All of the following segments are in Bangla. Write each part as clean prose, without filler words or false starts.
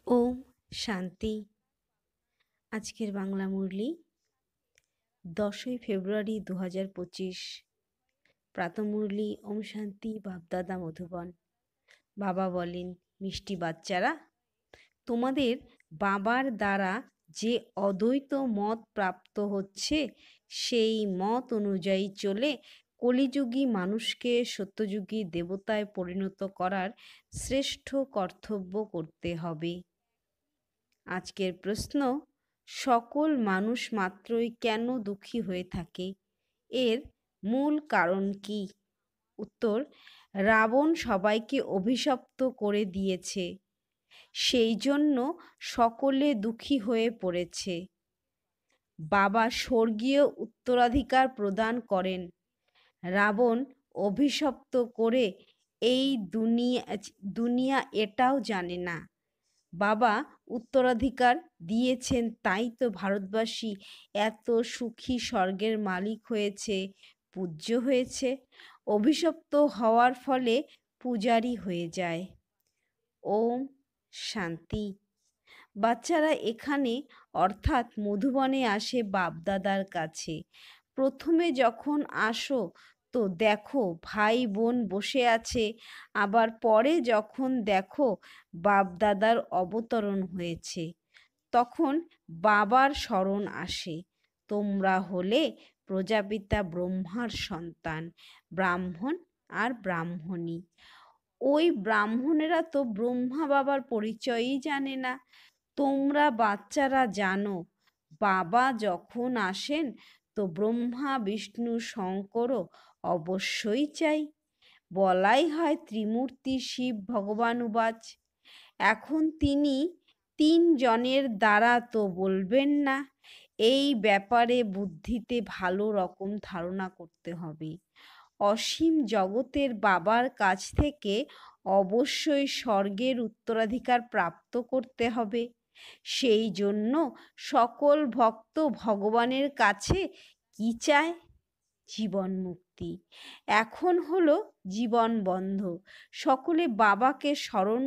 ওম শান্তি। আজকের বাংলা মুরলি 10ই ফেব্রুয়ারি 2025। প্রাতঃমুরলি ওম শান্তি বাপদাদা মধুবন। বাবা বলেন, মিষ্টি বাচ্চারা, তোমাদের বাবার দ্বারা যে অদ্বৈত মত প্রাপ্ত হচ্ছে সেই মত অনুযায়ী চলে কলিযুগী মানুষকে সত্যযুগী দেবতায় পরিণত করার শ্রেষ্ঠ কর্তব্য করতে হবে। আজকের প্রশ্ন, সকল মানুষ মাত্রই কেন দুঃখী হয়ে থাকে? এর মূল কারণ কি? উত্তর, রাবণ সবাইকে অভিশপ্ত করে দিয়েছে, সেই জন্য সকলে দুঃখী হয়ে পড়েছে। বাবা স্বর্গীয় উত্তরাধিকার প্রদান করেন, রাবণ অভিশপ্ত করে এই দুনিয়া এটাও জানে না। বাবা উত্তরাধিকার দিয়েছেন, তাই তো ভারতবাসী এত সুখী, স্বর্গের মালিক হয়েছে, পূজ্য হয়েছে। অভিশপ্ত হওয়ার ফলে পূজারী হয়ে যায়। ওম শান্তি। বাচ্চারা এখানে অর্থাৎ মধুবনে আসে বাপদাদার কাছে। প্রথমে যখন আসো তো দেখো ভাই বোন বসে আছে, আবার পরে যখন দেখো বাপদাদার অবতরণ হয়েছে, তখন বাবার স্মরণ আসে। তোমরা হলে প্রজাপিতা ব্রহ্মার সন্তান, ব্রাহ্মণ আর ব্রাহ্মণী। ওই ব্রাহ্মণেরা তো ব্রহ্মা বাবার পরিচয়ই জানে না। তোমরা বাচ্চারা জানো, বাবা যখন আসেন তো ব্রহ্মা বিষ্ণু শঙ্করও অবশ্যই চাই। বলাই হয় ত্রিমূর্তি শিব ভগবান উবাচ। এখন তিনি 3 জনের দ্বারা তো বলবেন না। এই ব্যাপারে বুদ্ধিতে ভালো রকম ধারণা করতে হবে। অসীম জগতের বাবার কাছ থেকে অবশ্যই স্বর্গের উত্তরাধিকার প্রাপ্ত করতে হবে। সেই জন্য সকল ভক্ত ভগবানের কাছে কি চায়? জীবন মুক্তি। এখন হলো জীবন বন্ধ। সকলে বাবাকে স্মরণ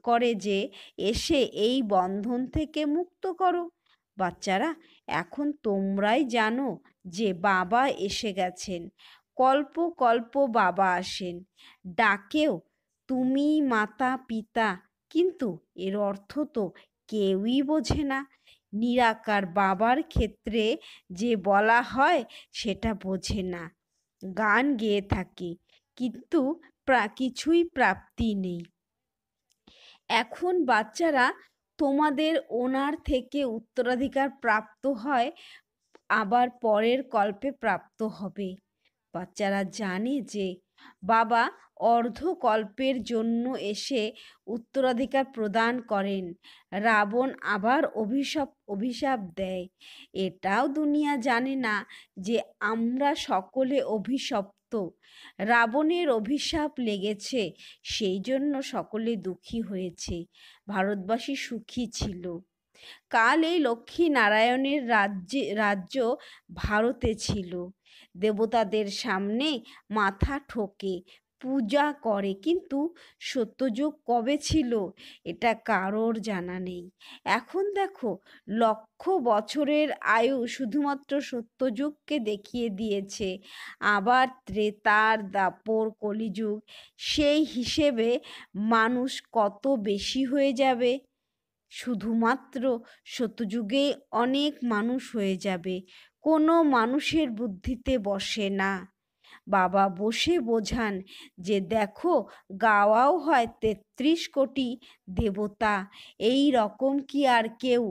করে যে এসে এই বন্ধন থেকে মুক্ত করো। বাচ্চারা, এখন তোমরাই জানো যে বাবা এসে গেছেন। কল্প কল্প বাবা আসেন, ডাকেও তুমি মাতা পিতা, কিন্তু এর অর্থ তো কেউই বোঝে না। নিরাকার বাবার ক্ষেত্রে যে বলা হয় সেটা বোঝে না, গান গেয়ে থাকে, কিন্তু কিছুই প্রাপ্তি নেই। এখন বাচ্চারা, তোমাদের ওনার থেকে উত্তরাধিকার প্রাপ্ত হয়, আবার পরের কল্পে প্রাপ্ত হবে। বাচ্চারা জানে যে বাবা অর্ধকল্পের জন্য এসে উত্তরাধিকার প্রদান করেন, রাবণ আবার অভিশাপ দেয়। এটাও দুনিয়া জানে না যে আমরা সকলে অভিশপ্ত। রাবণের অভিশাপ লেগেছে, সেই জন্য সকলে দুঃখী হয়েছে। ভারতবাসী সুখী ছিল। কাল এই লক্ষ্মী নারায়ণের রাজ্য ভারতে ছিল। দেবতাদের সামনে মাথা ঠোকে, পূজা করে, কিন্তু সত্যযুগ কবে ছিল এটা কারোর জানা নেই। এখন দেখো, 1,00,000 বছরের আয়ু শুধুমাত্র সত্যযুগকে দেখিয়ে দিয়েছে। আবার ত্রেতার দাপর কলিযুগ, সেই হিসেবে মানুষ কত বেশি হয়ে যাবে। শুধুমাত্র সত্যযুগে অনেক মানুষ হয়ে যাবে, কোনো মানুষের বুদ্ধিতে বসে না। বাবা বসে বোঝান যে দেখো, গাওয়াও হয় 33 কোটি দেবতা। এই রকম কি আর কেউ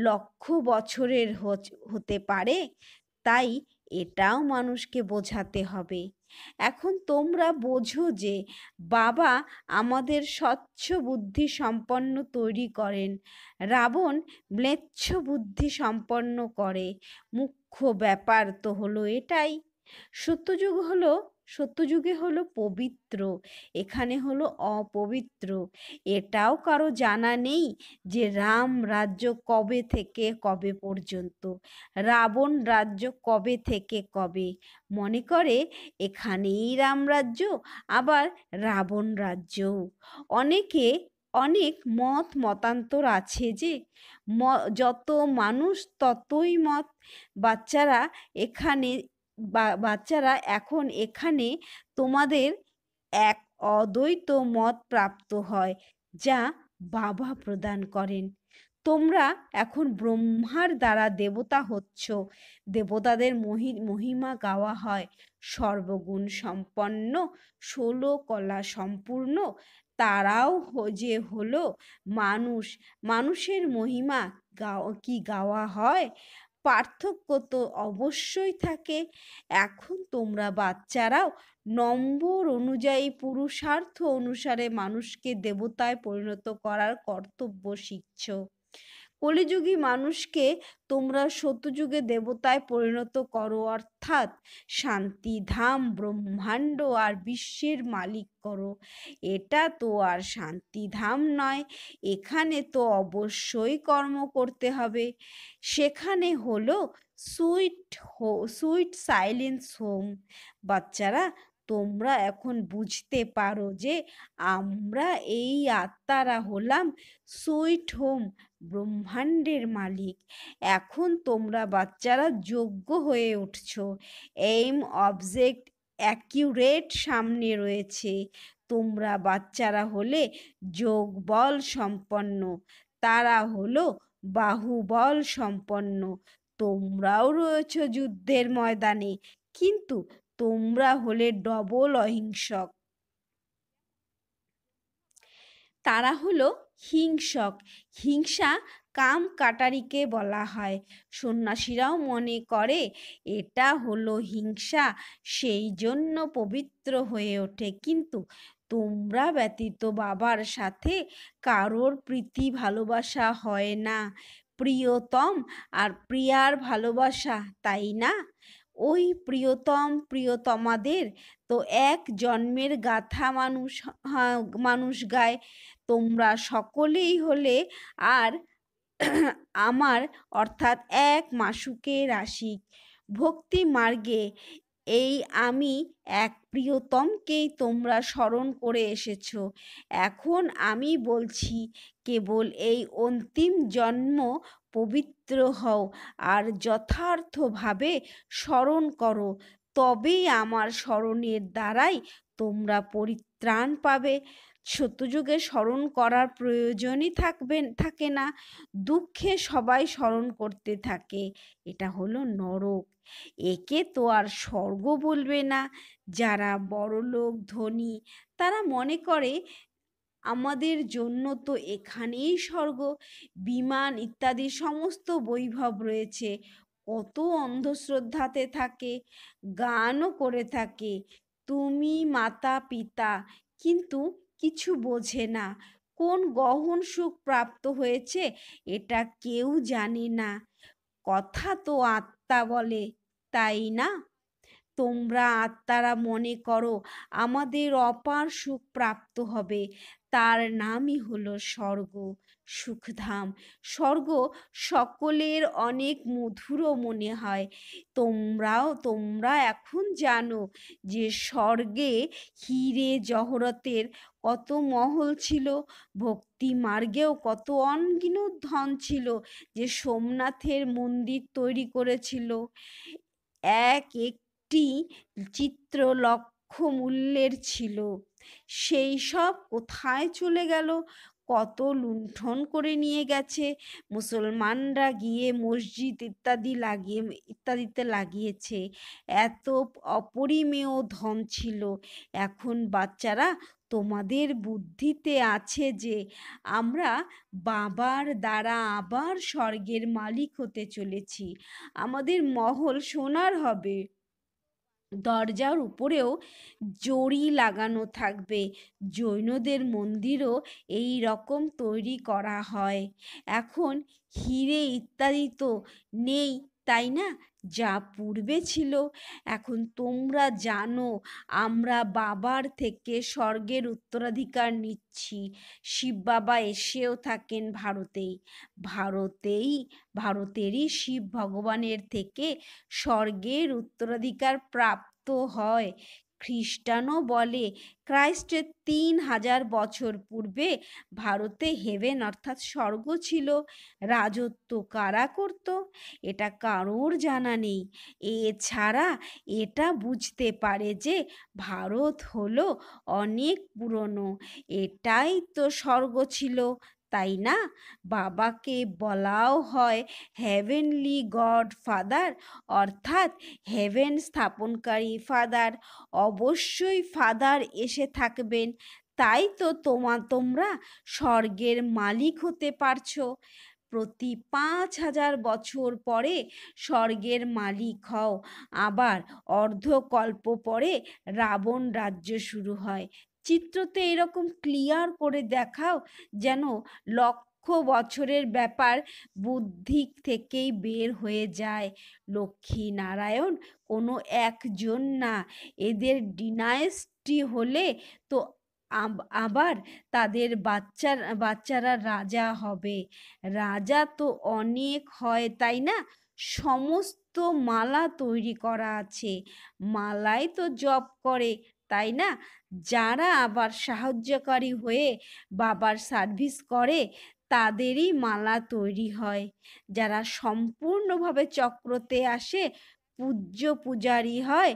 1,00,000 বছরের হতে পারে? তাই এটাও মানুষকে বোঝাতে হবে। এখন তোমরা বোঝো যে বাবা আমাদের স্বচ্ছ বুদ্ধি সম্পন্ন তৈরি করেন, রাবণ ম্লেচ্ছ বুদ্ধি সম্পন্ন করে। মুখ্য ব্যাপার তো হলো এটাই। সত্যযুগে হলো পবিত্র, এখানে হলো অপবিত্র। এটাও কারো জানা নেই যে রাম রাজ্য কবে থেকে কবে পর্যন্ত, রাবণ রাজ্য কবে থেকে কবে। মনে করে এখানেই রাম রাজ্য, আবার রাবণ রাজ্য। অনেকে অনেক মতান্তর আছে যে যত মানুষ ততই মত। বাচ্চারা এখানে বাচ্চারা এখন এখানে তোমাদের এক অদ্বৈত মত প্রাপ্ত হয়, যা বাবা প্রদান করেন। তোমরা এখন ব্রহ্মার দ্বারা দেবতা হচ্ছ। দেবতাদের মহিমা গাওয়া হয়। সর্বগুণ সম্পন্ন, 16 কলা সম্পূর্ণ তারাও যে হলো মানুষ। মানুষের মহিমা কি গাওয়া হয়? পার্থক্য তো অবশ্যই থাকে। এখন তোমরা বাচ্চারাও নম্বর অনুযায়ী পুরুষার্থ অনুসারে মানুষকে দেবতায় পরিণত করার কর্তব্য শিখছ। কলিযুগী মানুষকে তোমরা সত্যযুগে দেবতায় পরিণত করো, অর্থাৎ শান্তিধাম, ব্রহ্মাণ্ড আর বিশ্বের মালিক করো। এটা তো আর শান্তিধাম নয়, এখানে তো অবশ্যই কর্ম করতে হবে। সেখানে হলো সুইট সাইলেন্স হোম। বাচ্চারা, তোমরা এখন বুঝতে পারো যে আমরা এই আত্মারা হলাম সুইট হোম, ব্রহ্মাণ্ডের মালিক। এখন তোমরা বাচ্চারা যোগ্য হয়ে উঠছ। এইম, অবজেক্ট অ্যাকিউরেট সামনে রয়েছে। তোমরা বাচ্চারা হলে যোগ বল সম্পন্ন, তারা হলো বাহুবল সম্পন্ন। তোমরাও রয়েছ যুদ্ধের ময়দানে, কিন্তু তোমরা হলে ডবল অহিংসক। তারা হলো হিংসক। হিংসা কাম কাটারিকে বলা হয়। সন্ন্যাসীরাও মনে করে এটা হলো হিংসা, সেই জন্য পবিত্র হয়ে ওঠে। কিন্তু তোমরা ব্যতীত বাবার সাথে কারোর প্রীতি ভালোবাসা হয় না। প্রিয়তম আর প্রিয়ার ভালোবাসা, তাই না? ওই প্রিয়তম প্রিয়তমাদের তো এক জন্মের গাথা মানুষ গায়। তোমরা সকলেই হলে আর আমার, অর্থাৎ এক মাসুকের আশিক। ভক্তি মার্গে এই আমি এক প্রিয়তমকেই তোমরা স্মরণ করে এসেছ। এখন আমি বলছি, কেবল এই অন্তিম জন্ম পবিত্র হও আর যথার্থভাবে স্মরণ করো, তবেই আমার স্মরণের দ্বারাই তোমরা পরিত্রাণ পাবে। সত্যযুগে স্মরণ করার প্রয়োজনই থাকে না। দুঃখে সবাই স্মরণ করতে থাকে। এটা হলো নরক। একে তো আর স্বর্গ বলবে না। যারা বড়লোক ধনী তারা মনে করে আমাদের জন্য তো এখানেই স্বর্গ, বিমান ইত্যাদি সমস্ত বৈভব রয়েছে। কত অন্ধশ্রদ্ধাতে থাকে, গানও করে থাকে, তুমি মাতা পিতা, কিন্তু কিছু বোঝে না। কোন গহন সুখ প্রাপ্ত হয়েছে এটা কেউ জানে না। কথা তো আত্মা বলে, তাই না? তোমরা আত্মারা মনে করো আমাদের অপার সুখ প্রাপ্ত হবে, তার নামই হলো স্বর্গ, সুখধাম। স্বর্গ সকলের অনেক মধুরও মনে হয়। তোমরা এখন জানো যে স্বর্গে হীরে জহরতের কত মহল ছিল, ভক্তি মার্গেও কত অনগিনত ধন ছিল, যে সোমনাথের মন্দির তৈরি করেছিল। এক একটি চিত্র লক্ষ মূল্যের ছিল। সেই সব কোথায় চলে গেল? কত লুণ্ঠন করে নিয়ে গেছে। মুসলমানরা গিয়ে মসজিদ ইত্যাদিতে লাগিয়েছে। এত অপরিমেয় ধন ছিল। এখন বাচ্চারা, তোমাদের বুদ্ধিতে আছে যে আমরা বাবার দ্বারা আবার স্বর্গের মালিক হতে চলেছি। আমাদের মহল সোনার হবে, দরজার উপরেও জড়ি লাগানো থাকবে। জৈনদের মন্দিরও এই রকম তৈরি করা হয়। এখন হিরে ইত্যাদি তো নেই, তাই না, যা পূর্বে ছিল। এখন তোমরা জানো আমরা বাবার থেকে স্বর্গের উত্তরাধিকার নিচ্ছি। শিব বাবা এসেও থাকেন ভারতেরই শিব ভগবানের থেকে স্বর্গের উত্তরাধিকার প্রাপ্ত হয়। খ্রিস্টানও বলে ক্রাইস্টের 3000 বছর পূর্বে ভারতে হেভেন অর্থাৎ স্বর্গ ছিল। রাজত্ব কারা করত এটা কারোর জানা নেই। এছাড়া এটা বুঝতে পারে যে ভারত হলো অনেক পুরনো, এটাই তো স্বর্গ ছিল, তাই না? বাবাকে বলাও হয় হেভেনলি গড ফাদার, অর্থাৎ হেভেন স্থাপনকারী ফাদার। অবশ্যই ফাদার এসে থাকবেন, তাই তো তোমরা স্বর্গের মালিক হতে পারছো। প্রতি 5000 বছর পরে স্বর্গের মালিক হও, আবার অর্ধকল্প পরে রাবণ রাজ্য শুরু হয়। চিত্রতে এরকম ক্লিয়ার করে দেখাও যেন লক্ষ বছরের ব্যাপার বুদ্ধি থেকেই বের হয়ে যায়। লক্ষ্মী নারায়ণ কোনো একজন না, এদের ডিনাস্টি হলে তো আবার তাদের বাচ্চারা রাজা হবে। রাজা তো অনেক হয়, তাই না? সমস্ত মালা তৈরি করা আছে, মালাই তো জপ করে, তাই না? যারা আবার সাহায্যকারী হয়ে বাবার সার্ভিস করে তাদেরই মালা তৈরি হয়। যারা সম্পূর্ণভাবে চক্রতে আসে পূজ্য পূজারী হয়,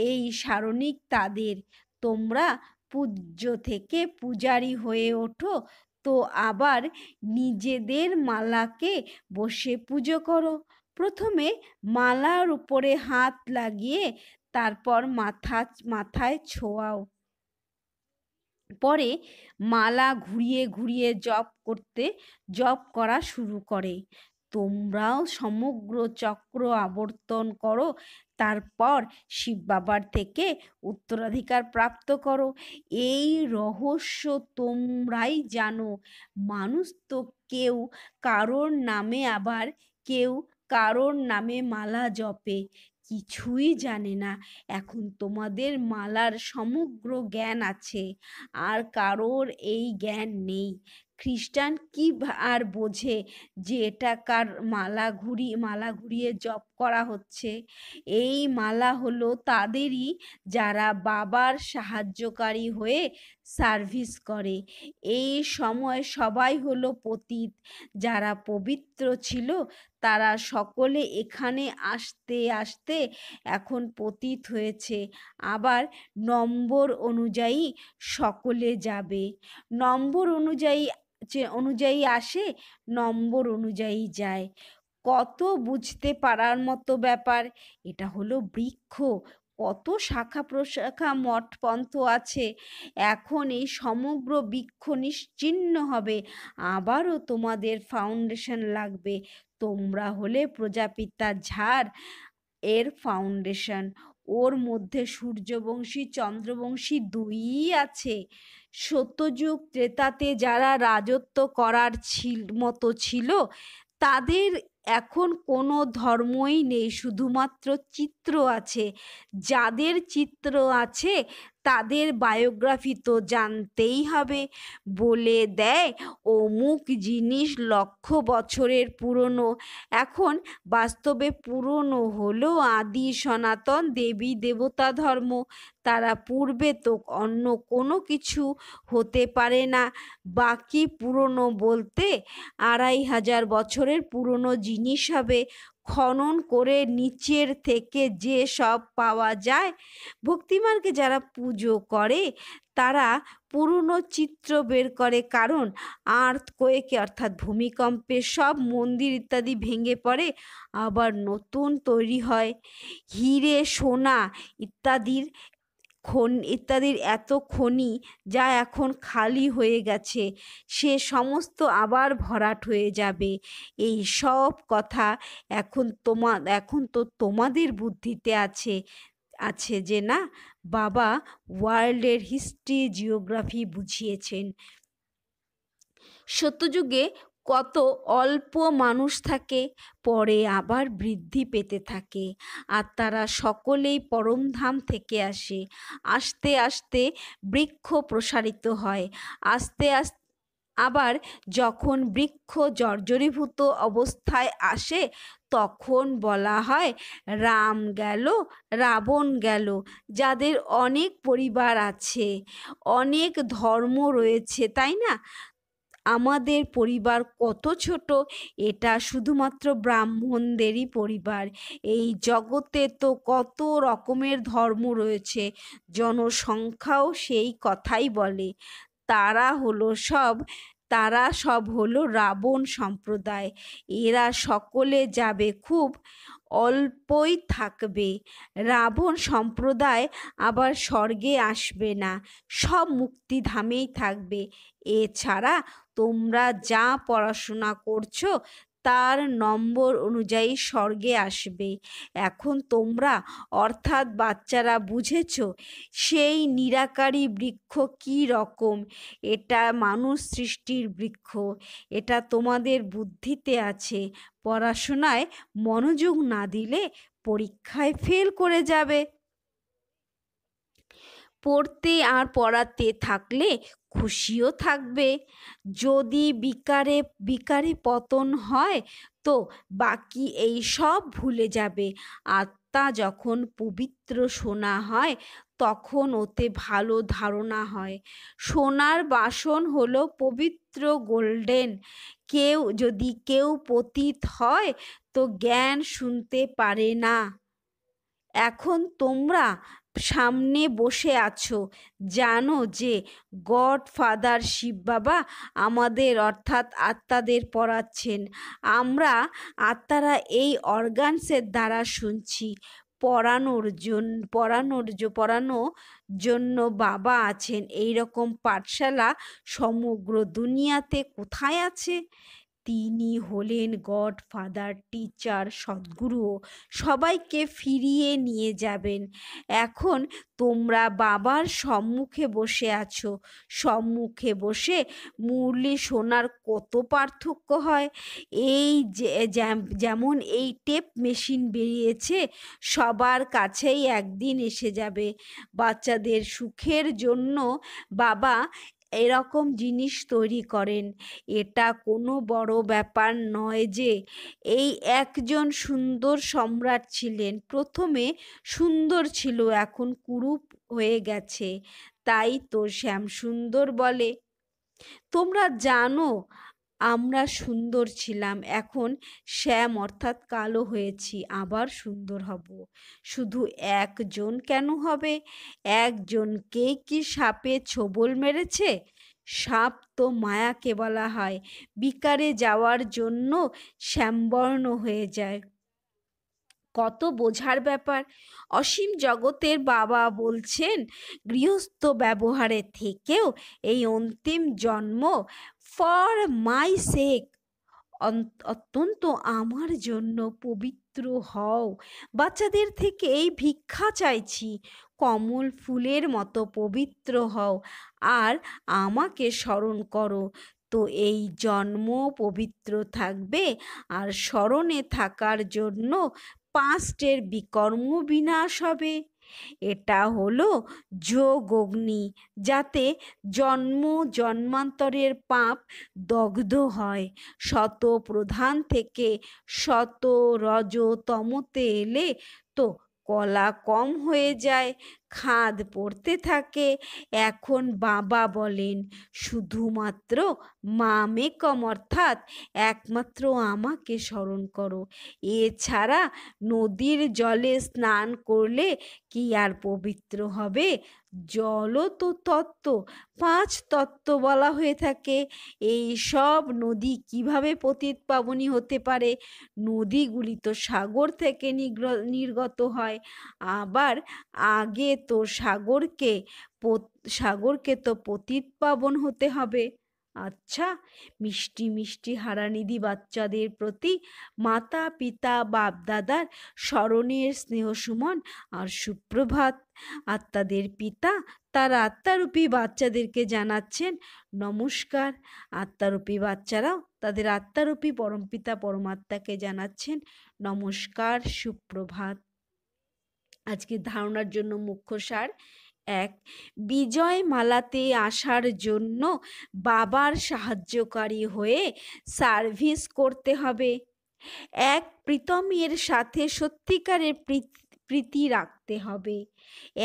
এই সারণিক তাদের। তোমরা পূজ্য থেকে পূজারী হয়ে ওঠো, তো আবার নিজেদের মালাকে বসে পুজো করো। প্রথমে মালার উপরে হাত লাগিয়ে তারপর মাথায় ছোঁয়াও। পরে মালা ঘুরিয়ে ঘুরিয়ে জপ করা শুরু করে। তোমরাও সমগ্র চক্র আবর্তন করো, তারপর শিব বাবার থেকে উত্তরাধিকার প্রাপ্ত করো। এই রহস্য তোমরাই জানো। মানুষ তো কেউ কারোর নামে, আবার কেউ কারোর নামে মালা জপে, কিছুই জানে না। এখন তোমাদের মালার সমগ্র জ্ঞান আছে, আর কারোর এই জ্ঞান নেই। খ্রিস্টান কি আর বোঝে যে এটা কার মালা ঘুরিয়ে জপ করা হচ্ছে? এই মালা হলো তাদেরই যারা বাবার সাহায্যকারী হয়ে সার্ভিস করে। এই সময় সবাই হলো পতিত। যারা পবিত্র ছিল তারা সকলে এখানে আসতে আসতে এখন পতিত হয়েছে। আবার নম্বর অনুযায়ী সকলে যাবে। নম্বর অনুযায়ী আসে, নম্বর অনুযায়ী যায়। কত বুঝতে পারার মতো ব্যাপার। এটা হলো বৃক্ষ, কত শাখা প্রশাখা মঠ পন্থ আছে। এখন এই সমগ্র বৃক্ষ নিশ্চিহ্ন হবে, আবারও তোমাদের ফাউন্ডেশন লাগবে। তোমরা হলে প্রজাপিতা ঝাড় এর ফাউন্ডেশন। ওর মধ্যে সূর্যবংশী চন্দ্রবংশী দুইই আছে। সত্যযুগ ত্রেতাতে যারা রাজত্ব করার মতো ছিল তাদের এখন কোনো ধর্মই নেই, শুধুমাত্র চিত্র আছে। যাদের চিত্র আছে তাদের বায়োগ্রাফি তো জানতেই হবে। বলে দেয় অমুক জিনিস লক্ষ বছরের পুরনো। এখন বাস্তবে পুরনো হলো আদি সনাতন দেবী দেবতা ধর্ম। তারা পূর্বে তো অন্য কোনো কিছু হতে পারে না। বাকি পুরনো বলতে 2500 বছরের পুরনো জিনিস হবে। খনন করে নিচের থেকে যে সব পাওয়া যায়, ভক্তিমার্গে যারা পুজো করে তারা পুরনো চিত্র বের করে, কারণ আর্থকোয়েকে অর্থাৎ ভূমিকম্পে সব মন্দির ইত্যাদি ভেঙে পড়ে, আবার নতুন তৈরি হয়। হিরে সোনা ইত্যাদির এত খনি যা এখন খালি হয়ে গেছে, সে সমস্ত আবার ভরাট হয়ে যাবে। এই সব কথা এখন তো তোমাদের বুদ্ধিতে আছে যে না, বাবা ওয়ার্ল্ডের হিস্ট্রি জিওগ্রাফি বুঝিয়েছেন। সত্যযুগে কত অল্প মানুষ থাকে, পরে আবার বৃদ্ধি পেতে থাকে, আর তারা সকলেই পরমধাম থেকে আস্তে আস্তে বৃক্ষ প্রসারিত হয়। আবার যখন বৃক্ষ জর্জরীভূত অবস্থায় আসে তখন বলা হয় রাম গেল, রাবণ গেল। যাদের অনেক পরিবার আছে, অনেক ধর্ম রয়েছে, তাই না? আমাদের পরিবার কত ছোট, এটা শুধুমাত্র ব্রাহ্মণদেরই পরিবার। এই জগতে তো কত রকমের ধর্ম রয়েছে, জনসংখ্যাও সেই কথাই বলে। তারা সব হলো রাবণ সম্প্রদায়। এরা সকলে যাবে, খুব অল্পই থাকবে। রাবণ সম্প্রদায় আবার স্বর্গে আসবে না, সব মুক্তিধামেই থাকবে। এছাড়া তোমরা যা পড়াশোনা করছো তার নম্বর অনুযায়ী স্বর্গে আসবে। এখন তোমরা অর্থাৎ বাচ্চারা বুঝেছো সেই নিরাকারী বৃক্ষ কি রকম। এটা মানুষ সৃষ্টির বৃক্ষ। এটা তোমাদের বুদ্ধিতে আছে। পড়াশোনায় মনোযোগ না দিলে পরীক্ষায় ফেল করে যাবে। পড়তে আর পড়াতে থাকলে খুশিও থাকবে। যদি বিকারে পতন হয় তো বাকি এই সব ভুলে যাবে। আত্মা যখন পবিত্র সোনা হয় তখন ওতে ভালো ধারণা হয়। সোনার বাসন হলো পবিত্র গোল্ডেন। যদি কেউ পতিত হয় তো জ্ঞান শুনতে পারে না। এখন তোমরা সামনে বসে আছো, জানো যে গডফাদার শিব বাবা আমাদের অর্থাৎ আত্মাদের পড়াচ্ছেন। আমরা আত্মারা এই অর্গানসের দ্বারা শুনছি। পড়ানোর জন্য বাবা আছেন। এই রকম পাঠশালা সমগ্র দুনিয়াতে কোথায় আছে? তিনি হলেন গডফাদার, টিচার, সদ্গুরুও সবাইকে ফিরিয়ে নিয়ে যাবেন। এখন তোমরা বাবার সম্মুখে বসে আছো। সম্মুখে বসে মুরলি শোনার কত পার্থক্য হয়। এই যেমন এই টেপ মেশিন বেরিয়েছে, সবার কাছেই একদিন এসে যাবে। বাচ্চাদের সুখের জন্য বাবা এরকম জিনিস তৈরি করেন। এটা কোনো বড় ব্যাপার নয় যে এই একজন সুন্দর সম্রাট ছিলেন। প্রথমে সুন্দর ছিল, এখন কুরূপ হয়ে গেছে, তাই তো শ্যামসুন্দর বলে। তোমরা জানো আমরা সুন্দর ছিলাম, এখন শ্যাম অর্থাৎ কালো হয়েছি, আবার সুন্দর হব। শুধু একজন কেন হবে? একজনকে কি সাপে ছোবল মেরেছে? সাপ তো মায়াকে বলা হয়। বিকারে যাওয়ার জন্য শ্যামবর্ণ হয়ে যায়। কত বোঝার ব্যাপার। অসীম জগতের বাবা বলছেন গৃহস্থ ব্যবহারে থেকেও এই অন্তিম জন্ম ফর মাই সেক, অত্যন্ত আমার জন্য পবিত্র হও। বাচ্চাদের থেকে এই ভিক্ষা চাইছি, কমল ফুলের মতো পবিত্র হও আর আমাকে স্মরণ করো। তো এই জন্ম পবিত্র থাকবে। আর স্মরণে থাকার জন্য পাস্টের বিকর্ম বিনাশ হবে। এটা হলো যোগ অগ্নি, যাতে জন্মান্তরের পাপ দগ্ধ হয়। শত প্রধান থেকে শত রজতমতে এলে তো কলা কম হয়ে যায়, খাদ পড়তে থাকে। এখন বাবা বলেন শুধুমাত্র মামেকম অর্থাৎ একমাত্র আমাকে স্মরণ করো। এছাড়া নদীর জলে স্নান করলে কি আর পবিত্র হবে? জলও তো তত্ত্ব, 5 তত্ত্ব বলা হয়ে থাকে। এই সব নদী কিভাবে পতিত পাবনী হতে পারে? নদীগুলি তো সাগর থেকে নির্গত হয়। আবার আগে তো সাগরকে তো পতিত পাবন হতে হবে। আচ্ছা, মিষ্টি মিষ্টি হারানিধি বাচ্চাদের প্রতি মাতা পিতা বাপ দাদার স্মরণের স্নেহ সুমন আর সুপ্রভাত। আত্মাদের পিতা তার আত্মারূপী বাচ্চাদেরকে জানাচ্ছেন নমস্কার। আত্মারূপী বাচ্চারাও তাদের আত্মারূপী পরমপিতা পরমাত্মাকে জানাচ্ছেন নমস্কার, সুপ্রভাত। আজকে ধারণার জন্য মুখ্য সার: এক, বিজয় মালাতে আসার জন্য বাবার সাহায্যকারী হয়ে সার্ভিস করতে হবে। এক, প্রীতমের সাথে সত্যিকারের প্রীতি রাখতে হবে।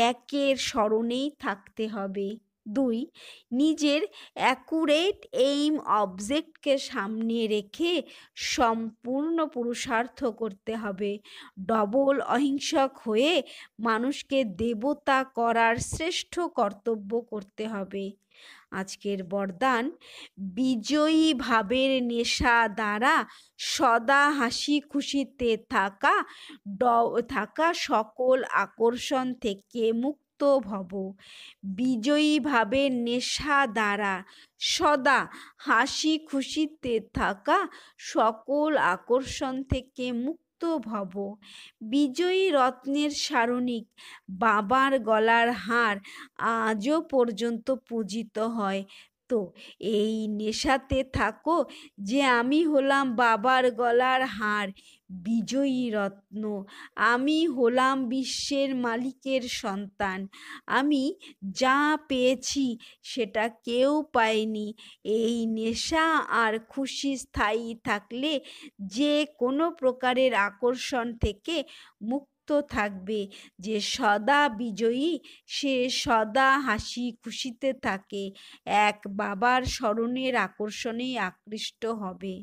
একের স্মরণেই থাকতে হবে। দুই, নিজের অ্যাকুরেট এইম অবজেক্টকে সামনে রেখে সম্পূর্ণ পুরুষার্থ করতে হবে। ডবল অহিংসক হয়ে মানুষকে দেবতা করার শ্রেষ্ঠ কর্তব্য করতে হবে। আজকের বরদান, বিজয়ী ভাবের নেশা দ্বারা সদা হাসি খুশিতে থাকা সকল আকর্ষণ থেকে মুক্ত ভব। বিজয়ী ভাবের নেশা দ্বারা সদা হাসি খুশিতে থাকা সকল আকর্ষণ থেকে মুক্ত ভব। বিজয়ী রত্নের সারণিক বাবার গলার হার আজও পর্যন্ত পূজিত হয়। তো এই নেশাতে থাকো যে আমি হলাম বাবার গলার হার, বিজয়ী রত্ন। আমি হলাম বিশ্বের মালিকের সন্তান। আমি যা পেয়েছি সেটা কেউ পায়নি। এই নেশা আর খুশি স্থায়ী থাকলে যে কোনো প্রকারের আকর্ষণ থেকে মুক্ত থাকবে। যে সদা বিজয়ী সে সদা হাসি খুশিতে থাকে, এক বাবার স্মরণের আকর্ষণেই আকৃষ্ট হবে।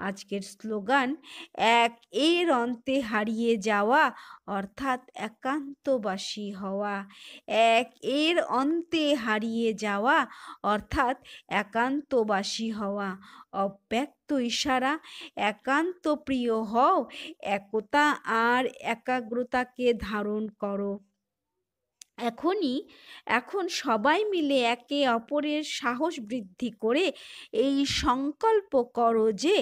আজকের স্লোগান, এক এর অন্তে হারিয়ে যাওয়া অর্থাৎ একান্তবাসী হওয়া। এক এর অন্তে হারিয়ে যাওয়া অর্থাৎ একান্তবাসী হওয়া। অব্যক্ত ইশারা, একান্ত প্রিয় হও, একতা আর একাগ্রতাকে ধারণ করো। এখন সবাই মিলে একে অপরের সাহস বৃদ্ধি করে এই সংকল্প করো যে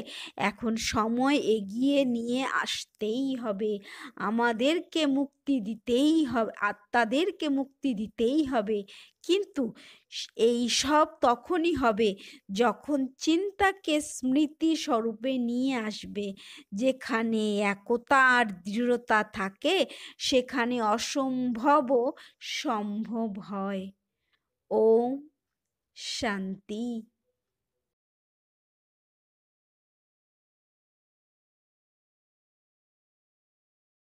এখন সময় এগিয়ে নিয়ে আসতেই হবে, আমাদেরকে মুক্তি দিতেই হবে, আত্মাদেরকে মুক্তি দিতেই হবে। কিন্তু এই সব তখনই হবে যখন চিন্তাকে স্মৃতি স্বরূপে নিয়ে আসবে। যেখানে একতা আর দৃঢ়তা থাকে সেখানে অসম্ভবও সম্ভব হয়। ওম শান্তি।